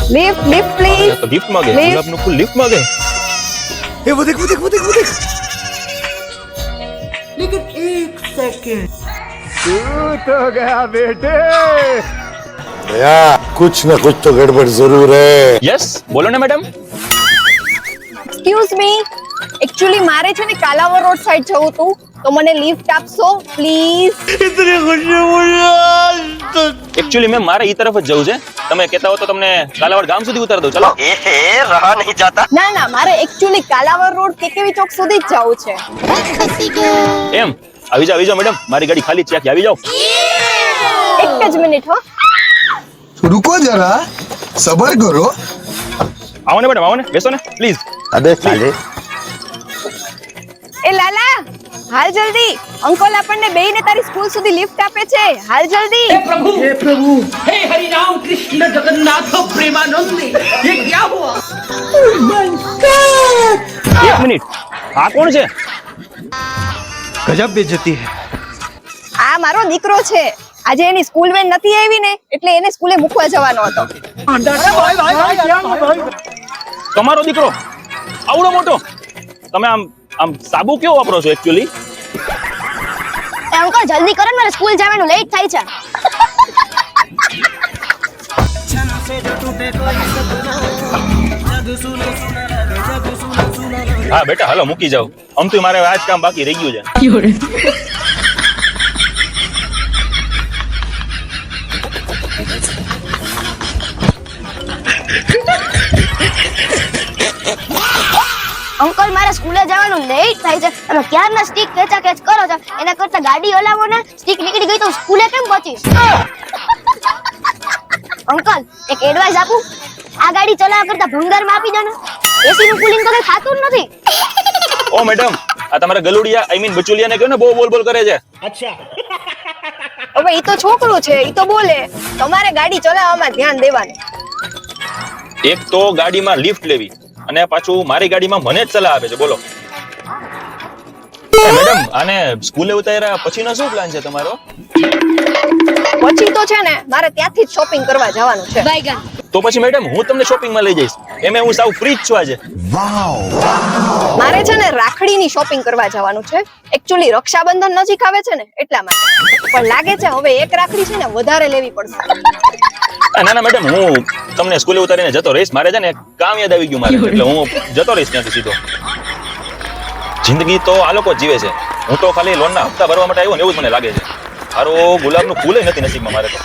Lift lift please तो lift मांगे Lift. गुलाब નું ફૂલ लिफ्ट मांगे ए वो देख वो देख वो देख वो देख लेकिन एक सेकंड भैया कुछ ना कुछ तो गड़बड़ जरूर है यस बोलो ना मैडम एक्सक्यूज मी एक्चुअली मारे છે ને કાલાવર રોડ સાઈડ જવું તું તો મને લિફ્ટ આપશો પ્લીઝ एक्चुअली મેમ મારે ઈ તરફ જ જવું છે તમે કહેતા હો તો તમને કાલાવડ ગામ સુધી ઉતાર દઉં ચલો ના ના મારે एक्चुअली કાલાવર રોડ કેકેવી ચોક સુધી જ જવું છે એમ આવી જાઓ મેડમ મારી ગાડી ખાલી જ છે આખી આવી જાઓ એક જ મિનિટ હો रुको जरा सबर करो આવો ને મેડમ આવો ને બેસો ને પ્લીઝ अबे साले એ લાલા હાલ જલ્દી અંકલ આપણને બેયને તારી સ્કૂલ સુધી લિફ્ટ આપે છે હાલ જલ્દી हे प्रभु हे हरि राम कृष्ण जगन्नाथ प्रेमानंद ये क्या हुआ એક મિનિટ આ કોણ છે गजब बेइज्जती है આ મારો દીકરો છે આજે એની સ્કૂલ વેન નથી આવી ને એટલે એને સ્કૂલે મૂકવા જવાનો હતો તમારો દીકરો આવડો મોટો તમે આમ સાબુ કેવો વાપરો છો एक्चुअली અંકલ જલ્દી કરો ને મારે સ્કૂલ જવાનું લેટ થાય છે હા બેટા હાલો મૂકી જાઓ આમ તો મારે આજ કામ બાકી રહી ગયું છે અંકલ મારે સ્કૂલે જવાનું લેટ થાય છે અને ક્યારના સ્ટીક ખેંચા ખેંચ કરો છો એના કરતા ગાડી હલાવો ને સ્ટીક નીકળી ગઈ તો સ્કૂલે કેમ પહોંચીશ અંકલ એક એડવાઇસ આપું આ ગાડી ચલાવવા કરતા ભંગારમાં આપી દો ને એસી નું કુલિંગ તો કઈ થાતું જ નથી ઓ મેડમ આ તમારા ગલુડિયા આઈ મીન બચુલિયા ને કહો ને બહુ બોલ કરે છે હવે ઈ તો છોકરું છે ઈ તો બોલે તમારે ગાડી ચલાવવામાં ધ્યાન દેવાનું એક તો ગાડીમાં લિફ્ટ લેવી અને પાછું મારી ગાડીમાં મને જ સલાહ આપે છે બોલો મેડમ આને સ્કૂલે ઉતાર્યા પછીનો શું પ્લાન છે તમારો પછી તો છે ને મારે ત્યાંથી જ શોપિંગ કરવા જવાનું છે તો પછી મેડમ હું તમને શોપિંગમાં લઈ જઈશ એમે હું સાવ ફ્રી જ છું આજે મારે છે ને રાખડીની શોપિંગ કરવા જવાનું છે एक्चुअली રક્ષાબંધન નજીક આવે છે ને એટલા માટે પણ લાગે છે હવે એક રાખડી છે ને વધારે લેવી પડશે ના ના મેડમ હું તમને સ્કૂલે ઉતારીને જતો રહીશ મારે છે ને એક કામ યાદ આવી ગયું મારે એટલે હું જતો રહીશ ત્યાંથી સીધો જિંદગી તો આ લોકો જ જીવે છે હું તો ખાલી લોનના હપ્તા ભરવા માટે આવ્યો ને એવું જ મને લાગે છે મારો ગુલાબનું ફૂલ નથી નસીબમાં મારે તો